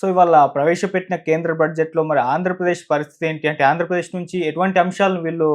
So, ఇవాళ ప్రవేశపెట్టిన కేంద్ర బడ్జెట్‌లో మరి ఆంధ్రప్రదేశ్ పరిస్థితి ఏంటి? అంటే ఆంధ్రప్రదేశ్ నుంచి ఎటువంటి అంశాలను వీళ్ళు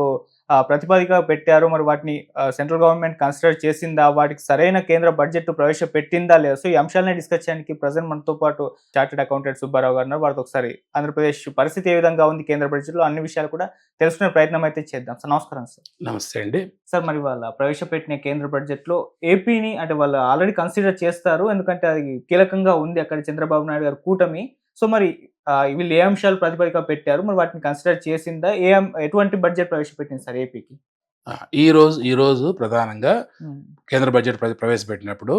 ప్రతిపాదికగా పెట్టారు? మరి వాటిని సెంట్రల్ గవర్నమెంట్ కన్సిడర్ చేసిందా? వాటికి సరైన కేంద్ర బడ్జెట్ ప్రవేశపెట్టిందా లేదా? సో, ఈ అంశాలనే డిస్కస్ చేయడానికి ప్రెజెంట్ మనతో పాటు చార్టర్డ్ అకౌంటెంట్ సుబ్బారావు గారు ఉన్నారు. వారితో ఒకసారి ఆంధ్రప్రదేశ్ పరిస్థితి ఏ విధంగా ఉంది కేంద్ర బడ్జెట్‌లో అన్ని విషయాలు కూడా తెలుసుకునే ప్రయత్నం అయితే చేద్దాం. సార్ నమస్కారం సార్. నమస్తే అండి. సార్ మరి వాళ్ళ ప్రవేశపెట్టిన కేంద్ర బడ్జెట్‌లో ఏపీని అంటే వాళ్ళు ఆల్రెడీ కన్సిడర్ చేస్తారు. ఎందుకంటే అది కీలకంగా ఉంది అక్కడ చంద్రబాబు నాయుడు గారి కూటమి. సో మరి వీళ్ళు ఏ అంశాలు ప్రాతిపదికగా పెట్టారు? మరి వాటిని కన్సిడర్ చేసిందా? ఎటువంటి బడ్జెట్ ప్రవేశపెట్టింది సార్ ఏపీకి? ఆ! ఈరోజు ప్రధానంగా హ్మ్. కేంద్ర బడ్జెట్ ప్రవేశపెట్టినప్పుడు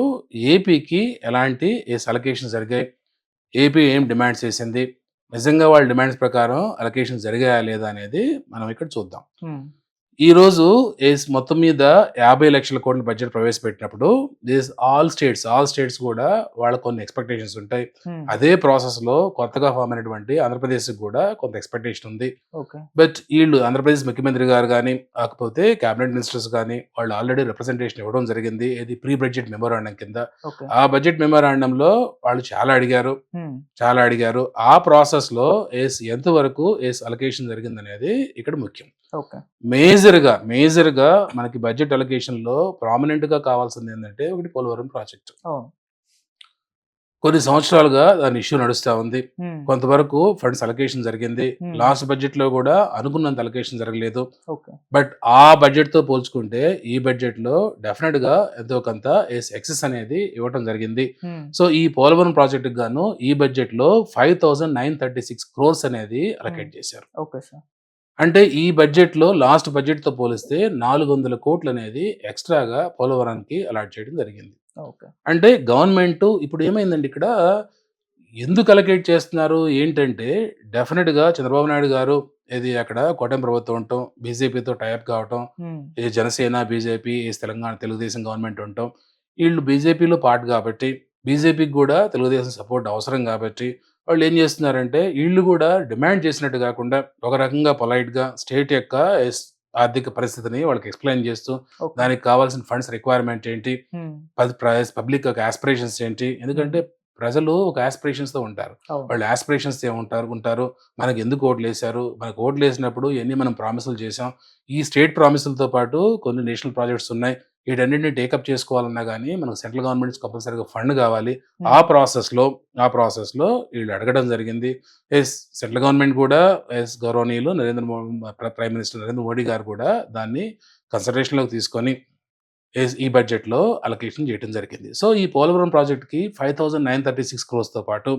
ఏపీకి ఎలాంటి అలొకేషన్స్ జరిగాయి? ఏపీ ఏం డిమాండ్స్ చేసింది? నిజంగా వాళ్ళ డిమాండ్స్ ప్రకారం అలొకేషన్స్ జరిగాయా లేదా అనేది మనం ఇక్కడ చూద్దాం. హ్మ్. ఈరోజు మొత్తం మీద 50,00,000 కోట్ల బడ్జెట్ ప్రవేశపెట్టినప్పుడు ఆల్ స్టేట్స్ కూడా వాళ్ళకి కొన్ని ఎక్స్‌పెక్టేషన్స్ ఉంటాయి. హ్మ్. అదే ప్రాసెస్‌లో కొత్తగా ఫార్మ్ అయినటువంటి ఆంధ్రప్రదేశ్‌కి కూడా కొంత ఎక్స్‌పెక్టేషన్ ఉంది. ఓకే. బట్ ఈళ్ళు ఆంధ్రప్రదేశ్ ముఖ్యమంత్రి గారు గాని, కాకపోతే క్యాబినెట్ మినిస్టర్స్ గాని, వాళ్ళు ఆల్రెడీ రిప్రజెంటేషన్ ఇవ్వడం జరిగింది. ప్రీ బడ్జెట్ మెమోరాండం కింద. ఓకే. ఆ బడ్జెట్ మెమోరాండంలో వాళ్ళు చాలా అడిగారు. హ్మ్. ఆ ప్రాసెస్‌లో ఎంతవరకు అలొకేషన్ జరిగిందనేది ఇక్కడ ముఖ్యం. ఓకే. మేజర్‌గా మనకి బడ్జెట్ అలొకేషన్‌లో ప్రామినెంట్‌గా కావాల్సిందేంటంటే ఒకటి పోలవరం ప్రాజెక్ట్. అవును. కొన్ని సంవత్సరాలుగా దాని ఇష్యూ నడుస్తా ఉంది. హ్మ్. కొంతవరకు ఫండ్స్ అలొకేషన్ జరిగింది. హ్మ్. లాస్ట్ బడ్జెట్‌లో కూడా అనుకున్నంత అలొకేషన్ జరగలేదు. ఓకే. బట్ ఆ బడ్జెట్‌తో పోల్చుకుంటే ఈ బడ్జెట్‌లో డెఫినిట్‌గా ఎంతో కొంత ఎక్సెస్ అనేది ఇవ్వటం జరిగింది. హ్మ్. సో, ఈ పోలవరం ప్రాజెక్ట్‌కి గాను ఈ బడ్జెట్‌లో 5,936 క్రోర్స్ అనేది హ్మ్. అలొకేట్ చేశారు. Okay sir. అంటే ఈ బడ్జెట్‌లో లాస్ట్ బడ్జెట్‌తో పోలిస్తే 400 కోట్లనేది ఎక్స్‌ట్రాగా పోలవరానికి అలాట్ చేయడం జరిగింది. ఓకే. అంటే గవర్నమెంట్ ఇప్పుడు ఏమైందండి ఇక్కడ ఎందుకు అలొకేట్ చేస్తున్నారు ఏంటంటే డెఫినిట్‌గా చంద్రబాబు నాయుడు గారు అక్కడ కూటమి ప్రభుత్వం ఉండటం, బీజేపీతో టై అప్ కావటం, హ్మ్. జనసేన, బీజేపీ, తెలంగాణ తెలుగుదేశం గవర్నమెంట్ ఉండటం. ఈళ్ళు బీజేపీలో పార్ట్ కాబట్టి, బీజేపీకి గూడా తెలుగుదేశం సపోర్ట్ అవసరం కాబట్టి, వాళ్ళేం జేస్తున్నారంటే ఈళ్ళు గూడా డిమాండ్ చేసినట్టు గాకుండా ఒక రకంగా పొలైట్‌గా స్టేట్ యొక్క ఎస్ ఆర్థిక పరిస్థితిని వాళ్ళకి ఎక్స్‌ప్లెయిన్ చేస్తూ, ఓకే. దానికి కావాల్సిన ఫండ్స్ రిక్వైర్మెంట్ ఏంటి? హ్మ్. పబ్లిక్ యొక్క యాస్పిరేషన్స్ ఏంటి? హ్మ్. ఎందుకంటే ప్రజలు ఒక యాస్పిరేషన్స్‌తో ఉంటారు. అవును. వాళ్ళ యాస్పిరేషన్స్ ఉంటారు. మనకెందుకు ఓట్లేశారు? మనకు ఓట్లేసినప్పుడు ఎన్ని మనం ప్రామిసులు చేశాం. ఈ స్టేట్ ప్రామిసులతో పాటు కొన్ని నేషనల్ ప్రాజెక్ట్స్ ఉన్నాయి. వీటన్నిటిని టేకప్ చేసుకోవాలన్నా గాని మనకు సెంట్రల్ గవర్నమెంట్ నుంచి కంపల్సరీగా ఫండ్ కావాలి. ఆ హ్మ్. ప్రాసెస్‌లో ఆ ప్రాసెస్‌లో వీళ్ళు అడగడం జరిగింది. సెంట్రల్ గవర్నమెంట్ కూడా గౌరవనీయులు ప్రైమ్ మినిస్టర్ నరేంద్ర మోడీ గారు కూడా దాన్ని కన్సిడరేషన్‌లోకి తీసుకొని ఈ బడ్జెట్‌లో అలొకేషన్ చేయటం జరిగింది. సో, ఈ పోలవరం ప్రాజెక్ట్‌కి 5,936 క్రోర్స్‌తో పాటు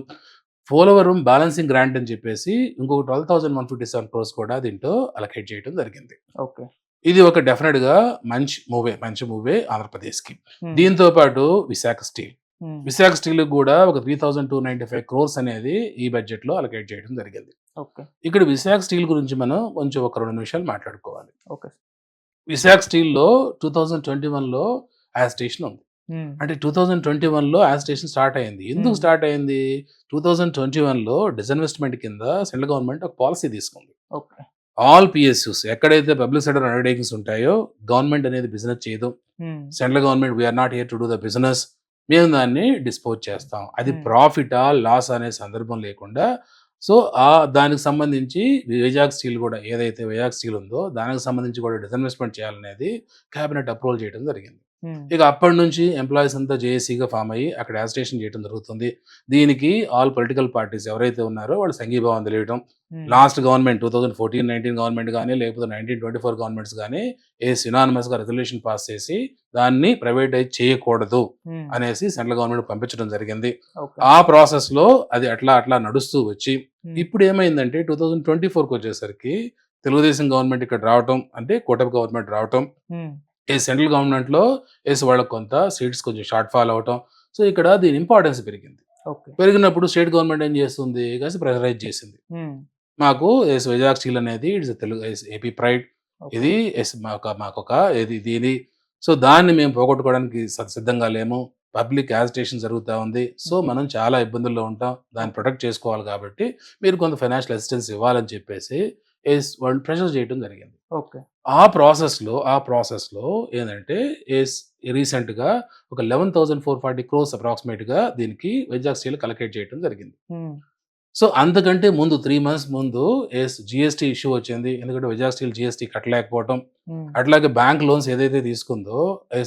పోలవరం బ్యాలెన్సింగ్ గ్రాంట్ అని చెప్పేసి ఇంకొక 12,157 క్రోర్స్ కూడా దీంట్లో అలొకేట్ చేయటం జరిగింది. ఓకే. ఇది ఒక డెఫినిట్‌గా మంచి మూవే ఆంధ్రప్రదేశ్‌కి. హ్మ్. దీంతో పాటు విశాఖ స్టీల్. హ్మ్. విశాఖ స్టీల్‌కి గూడా ఒక 3,295 క్రోర్స్ అనేది ఈ బడ్జెట్‌లో అలొకేట్ చేయడం జరిగింది. ఓకే. ఇక్కడ విశాఖ స్టీల్ గురించి మనం కొంచెం ఒక 2 నిమిషాలు మాట్లాడుకోవాలి. ఓకే. విశాఖ స్టీల్‌లో 2021లో యాజిటేషన్ ఉంది. హ్మ్. అంటే 2021లో యాజిటేషన్ స్టార్ట్ అయింది. ఎందుకు హ్మ్. స్టార్ట్ అయింది? 2021లో డిస్ఇన్వెస్ట్‌మెంట్ కింద సెంట్రల్ గవర్నమెంట్ ఒక పాలిసీ తీసుకుంది. ఓకే. ఆల్ పీఎస్యూస్ ఎక్కడైతే పబ్లిక్ సెక్టర్ అండర్‌టేకింగ్స్ ఉంటాయో గవర్నమెంట్ అనేది బిజినెస్ చేయదు. హ్మ్. Central government we are not here to do the business. మేము దాన్ని డిస్పోజ్ చేస్తాం. అది హ్మ్. ప్రాఫిటా? లాసా? అనే సందర్భం లేకుండా సో, దానికి సంబంధించి వైజాగ్ స్టీల్ గూడా ఏదైతే వైజాగ్ స్టీల్ ఉందో దానికి సంబంధించి కూడా డిస్ఇన్వెస్ట్‌మెంట్ చేయాలనేది క్యాబినెట్ అప్రూవల్ చేయడం జరిగింది. హ్మ్. ఇక అప్పటినుంచి ఎంప్లాయీస్ అంతా జేఏసీగా ఫార్మ్ అయ్యి అక్కడ యాజిటేషన్ చేయడం జరుగుతుంది. దీనికి ఆల్ పొలిటికల్ పార్టీస్ ఎవరైతే ఉన్నారో వాళ్ళు సంఘీభావం తెలియటం. హ్మ్. లాస్ట్ గవర్నమెంట్ 2014, 19 గవర్నమెంట్ గాని, లేకపోతే 1924 గవర్నమెంట్స్ గాని యునానిమస్‌గా రెజల్యూషన్ పాస్ చేసి దాన్ని ప్రైవేటైజ్ చేయకూడదు హ్మ్. అనేసి సెంట్రల్ గవర్నమెంట్ పంపించడం జరిగింది. ఓకే. ఆ ప్రాసెస్‌లో అది అట్లా నడుస్తూ వచ్చి హ్మ్. ఇప్పుడేమైందంటే 2024కొచ్చేసరికి తెలుగుదేశం గవర్నమెంట్ ఇక్కడ రావటం, అంటే కూటమి గవర్నమెంట్ రావటం, హ్మ్. సెంట్రల్ గవర్నమెంట్‌లో వాళ్ళకి కొంత సీట్స్ కొంచెం షార్ట్ ఫాల్ అవ్వటం. సో, ఇక్కడ దీని ఇంపార్టెన్స్ పెరిగింది. ఓకే. పెరిగినప్పుడు స్టేట్ గవర్నమెంట్ ఏం చేస్తుంది? ప్రెషరైజ్ చేసింది. హ్మ్. మాకు వైజాగ్ స్టీల్ అనేది it's Telugu AP pride. Okay. ఇది మాకొక దీని సో, దాన్ని మేము పోగొట్టుకోవడానికి సిద్ధంగా లేము. పబ్లిక్ యాజిటేషన్ జరుగుతా ఉంది. సో, హ్మ్. మనం చాలా ఇబ్బందుల్లో ఉంటాం. దాన్ని ఓకే. ప్రొటెక్ట్ చేసుకోవాలి కాబట్టి మీరు కొంత ఫైనాన్షియల్ అసిస్టెన్స్ ఇవ్వాలని చెప్పేసి వాళ్ళు ప్రెషర్ చేయడం జరిగింది. ఓకే. ఆ ప్రాసెస్‌లో ఏందంటే ఎస్ రీసెంట్‌గా ఒక 11,440 క్రోర్స్ అప్రాక్సిమేట్‌గా దీనికి వైజాగ్ స్టీల్‌కి అలొకేట్ చేయడం జరిగింది. హ్మ్. సో, అంతకంటే ముందు 3 మంత్స్ ముందు జీఎస్టీ ఇష్యూ వచ్చింది. ఎందుకంటే విజయ్ స్టీల్ జీఎస్టీ కట్టలేకపోవటం. హ్మ్. అట్లాగే బ్యాంక్ లోన్స్ ఏదైతే తీసుకుందో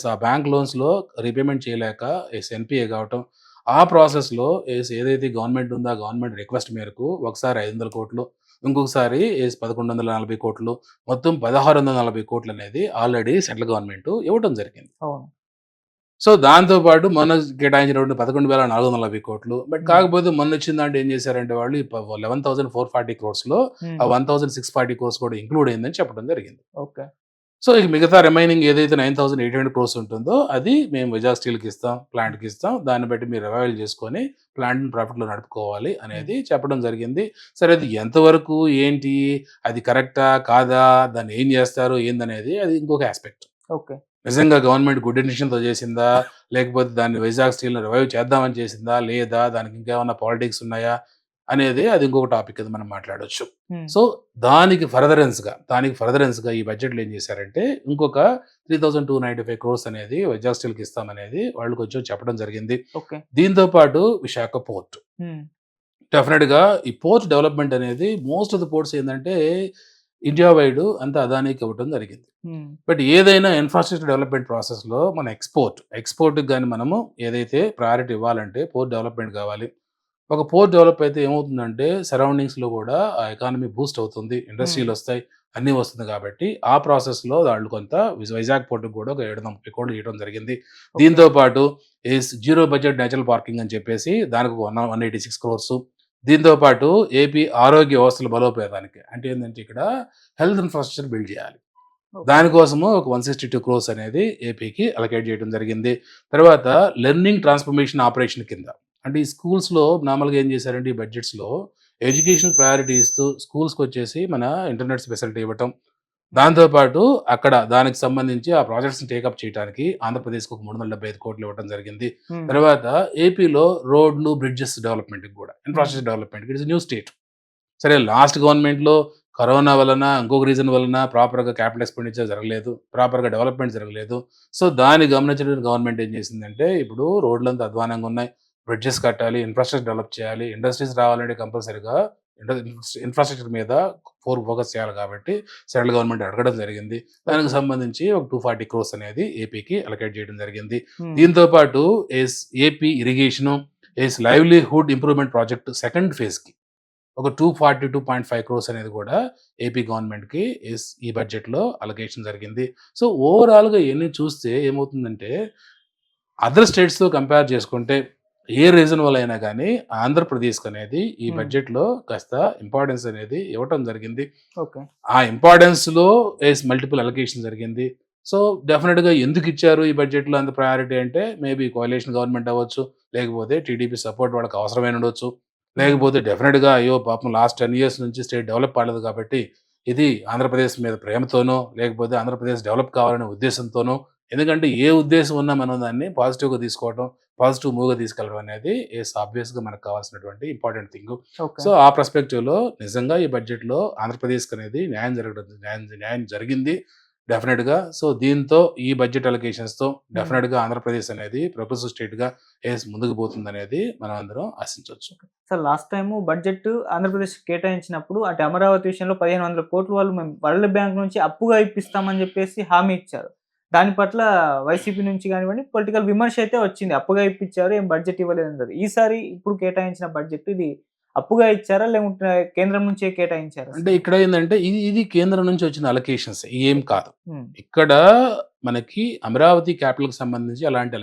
ఆ బ్యాంక్ లోన్స్‌లో రీపేమెంట్ చేయలేక ఎన్‌పీఏ కావటం. ఆ ప్రాసెస్‌లో ఏదైతే గవర్నమెంట్ ఉందో ఆ గవర్నమెంట్ రిక్వెస్ట్ మేరకు ఒకసారి 500,00,00,000 ఇంకొకసారి 1,140,00,00,000 మొత్తం 1,640,00,00,000 అనేది ఆల్రెడీ సెంట్రల్ గవర్నమెంట్ ఇవ్వటం జరిగింది. అవును. సో, దాంతో పాటు మొన్న కేటాయించినటువంటి 11,440,00,00,000. బట్ హ్మ్. కాకపోతే మొన్నొచ్చిన దాంట్లో ఏం చేశారంటే వాళ్ళు 11,440 క్రోర్స్‌లో హ్మ్. ఆ 1,640 క్రోర్స్ కూడా ఇంక్లూడ్ అయిందని చెప్పడం జరిగింది. ఓకే. సో, ఇక మిగతా రిమైనింగ్ ఏదైతే 9,800 క్రోర్స్ ఉంటుందో అది మేము విజయ్ స్టీల్‌కి ఇస్తాం, ప్లాంట్‌కి ఇస్తాం. దాన్ని బట్టి మీరు అవైల్ చేసుకొని ప్లాంట్‌ని ప్రాఫిట్‌లో నడుపుకోవాలి హ్మ్. అనేది చెప్పడం జరిగింది. సరే అది ఎంతవరకు ఏంటి? అది కరెక్టా? కాదా? దాన్ని ఏం చేస్తారు? ఏందనేది అది ఇంకొక యాస్పెక్ట్. ఓకే. నిజంగా గవర్నమెంట్ గుడ్ ఇంటెన్షన్‌తో చేసిందా? లేకపోతే దాన్ని వైజాగ్ స్టీల్‌ని రివైవ్ చేద్దామని చేసిందా? లేదా? దానికి ఇంకేమన్నా పాలిటిక్స్ ఉన్నాయా? అనేది అది ఇంకొక టాపిక్ అది మనం మాట్లాడొచ్చు. హ్మ్. సో, దానికి ఫర్దరెన్స్‌గా ఈ బడ్జెట్‌లో ఏం చేశారంటే ఇంకొక 3,295 క్రోర్స్ అనేది వైజాగ్ స్టీల్‌కి ఇస్తామనేది వాళ్ళు కొంచెం చెప్పడం జరిగింది. ఓకే. దీంతో పాటు విశాఖ పోర్ట్. హ్మ్. డెఫినిట్‌గా ఈ పోర్ట్ డెవలప్‌మెంట్ అనేది మోస్ట్ ఆఫ్ ది పోర్ట్స్ ఏందంటే ఇండియా వైడ్ అంతా అదానీకి ఇవ్వటం జరిగింది. హ్మ్. బట్ ఏదైనా ఇన్‌ఫ్రాస్ట్రక్చర్ డెవలప్‌మెంట్ ప్రాసెస్‌లో మన ఎక్స్‌పోర్ట్‌కి గాని మనము ఏదైతే ప్రయారిటీ ఇవ్వాలంటే పోర్ట్ డెవలప్‌మెంట్ కావాలి. ఒక పోర్ట్ డెవలప్ అయితే ఏమవుతుందంటే సరౌండింగ్స్‌లో కూడా ఆ ఎకానమీ బూస్ట్ అవుతుంది. హ్మ్. ఇండస్ట్రీలొస్తాయి. అన్నీ వస్తుంది కాబట్టి ఆ ప్రాసెస్‌లో వాళ్ళు కొంత వైజాగ్ పోర్ట్‌కి కూడా ఒక 730,00,00,000 ఇవ్వడం జరిగింది. ఓకే. దీంతో పాటు జీరో బడ్జెట్ నేచురల్ పార్కింగ్ అని చెప్పేసి దానికి 186 క్రోర్స్. దీంతో పాటు ఏపీ ఆరోగ్య వ్యవస్థల బలోపేతానికి అంటే ఏందంటే ఇక్కడ హెల్త్ ఇన్‌ఫ్రాస్ట్రక్చర్ బిల్డ్ చేయాలి. ఓకే. దానికోసము ఒక 162 క్రోర్స్ అనేది ఏపీకి అలొకేట్ చేయడం జరిగింది. తర్వాత లెర్నింగ్ ట్రాన్స్‌ఫర్మేషన్ ఆపరేషన్ కింద అంటే ఈ స్కూల్స్‌లో నార్మల్‌గా ఏం చేశారంటే ఈ బడ్జెట్స్‌లో ఎడ్యుకేషన్ ప్రయారిటీ ఇస్తూ స్కూల్స్‌కొచ్చేసి మన ఇంటర్నెట్ ఫెసిలిటీ ఇవ్వటం. హ్మ్. దాంతో పాటు అక్కడ దానికి సంబంధించి ఆ ప్రాజెక్ట్స్‌ని టేకప్ చేయడానికి ఆంధ్రప్రదేశ్‌కి ఒక 375,00,00,000 ఇవ్వడం జరిగింది. హ్మ్. తర్వాత ఏపీలో రోడ్లు, బ్రిడ్జెస్ డెవలప్‌మెంట్‌కి కూడా హ్మ్. ఇన్‌ఫ్రాస్ట్రక్చర్ డెవలప్‌మెంట్‌కి ఇట్ ఇస్ న్యూ స్టేట్. సరే లాస్ట్ గవర్నమెంట్‌లో కరోనా వలన, ఇంకొక రీజన్ వలన ప్రాపర్‌గా క్యాపిటల్ ఎక్స్‌పెండిచర్ జరగలేదు. ప్రాపర్‌గా డెవలప్‌మెంట్ జరగలేదు. సో, దాన్ని గమనించిన గవర్నమెంట్ ఏం చేసిందంటే, ఇప్పుడు రోడ్లంతా అధ్వానంగా ఉన్నాయి. బ్రిడ్జెస్ కట్టాలి, ఇన్‌ఫ్రాస్ట్రక్చర్ డెవలప్ చేయాలి. ఇండస్ట్రీస్ రావాలంటే కంపల్సరీగా ఇన్‌ఫ్రాస్ట్రక్చర్ మీద ఫోకస్ చేయాలి కాబట్టి సెంట్రల్ గవర్నమెంట్ అడగడం జరిగింది. దానికి ఓకే. సంబంధించి ఒక 240 క్రోర్స్ అనేది ఏపీకి అలొకేట్ చేయడం జరిగింది. హ్మ్. దీంతో పాటు AP irrigation, livelihood improvement project second ఫేజ్‌కి ఒక 242.5 క్రోర్స్ అనేది కూడా ఏపీ గవర్నమెంట్‌కి ఈ బడ్జెట్‌లో అలొకేషన్ జరిగింది. సో, ఓవరాల్‌గా ఇయన్నీ చూస్తే ఏమవుతుందంటే, అదర్ స్టేట్స్‌తో కంపేర్ చేసుకుంటే, ఏ రీజన్ వల్ల అయినా గానీ ఆంధ్రప్రదేశ్‌కనేది ఈ హ్మ్. బడ్జెట్‌లో కాస్త ఇంపార్టెన్స్ అనేది ఇవ్వటం జరిగింది. ఓకే. ఆ ఇంపార్టెన్స్‌లో మల్టిపుల్ అలొకేషన్ జరిగింది. సో, డెఫినిట్‌గా ఎందుకిచ్చారు ఈ బడ్జెట్‌లో అంత ప్రయారిటీ అంటే, మేబీ కోalition గవర్నమెంట్ అవ్వచ్చు, లేకపోతే టీడీపీ సపోర్ట్ వాళ్ళకి అవసరమై ఉండొచ్చు. హ్మ్. లేకపోతే డెఫినిట్‌గా అయ్యో! పాపం లాస్ట్ 10 ఇయర్స్ నుంచి స్టేట్ డెవలప్ కాలేదు కాబట్టి, ఇది ఆంధ్రప్రదేశ్ మీద ప్రేమతోనో, లేకపోతే ఆంధ్రప్రదేశ్ డెవలప్ కావాలనే ఉద్దేశంతోనో, ఎందుకంటే ఏ ఉద్దేశం ఉన్నా మనం దాన్ని పాజిటివ్‌గా తీసుకోవటం, పాజిటివ్ మూవ్‌గా తీసుకెళ్లడం అనేది ఆబ్వియస్‌గా మనకు కావాల్సినటువంటి ఇంపార్టెంట్ థింగు. ఓకే. సో, ఆ పర్స్‌పెక్టివ్‌లో నిజంగా ఈ బడ్జెట్‌లో ఆంధ్రప్రదేశ్‌కనేది న్యాయం జరిగింది. డెఫినిట్‌గా. సో, దీంతో ఈ బడ్జెట్ అలొకేషన్స్‌తో హ్మ్. డెఫినిట్‌గా ఆంధ్రప్రదేశ్ అనేది ప్రోగ్రెసివ్ స్టేట్‌గా ముందుకు పోతుందనేది మనం అందరం ఆశించొచ్చు. సార్ లాస్ట్ టైము బడ్జెట్ ఆంధ్రప్రదేశ్‌కి కేటాయించినప్పుడు అటు అమరావతి విషయంలో 1,500,00,00,000 వాళ్ళు మేము వరల్డ్ బ్యాంక్ నుంచి అప్పుగా ఇప్పిస్తామని జెప్పేసి హామీ ఇచ్చారు. దాని పట్ల వైసీపీ నుంచి గానివ్వండి పొలిటికల్ విమర్శ అయితే వచ్చింది. అప్పుగా ఇప్పిచ్చారు, ఏం బడ్జెట్ ఇవ్వలేదన్నారు. ఈసారి ఇప్పుడు కేటాయించిన బడ్జెట్ ఇది అప్పుగా ఇచ్చారా? లేకుంటే కేంద్రం నుంచే కేటాయించారా అంటే సార్? ఇక్కడ ఏందంటే ఇది కేంద్రం నుంచి వచ్చిన అలొకేషన్స్ ఏం ఓకే. కాదు. హ్మ్. ఇక్కడ మనకి అమరావతి క్యాపిటల్‌కి సంబంధించి అలాంటి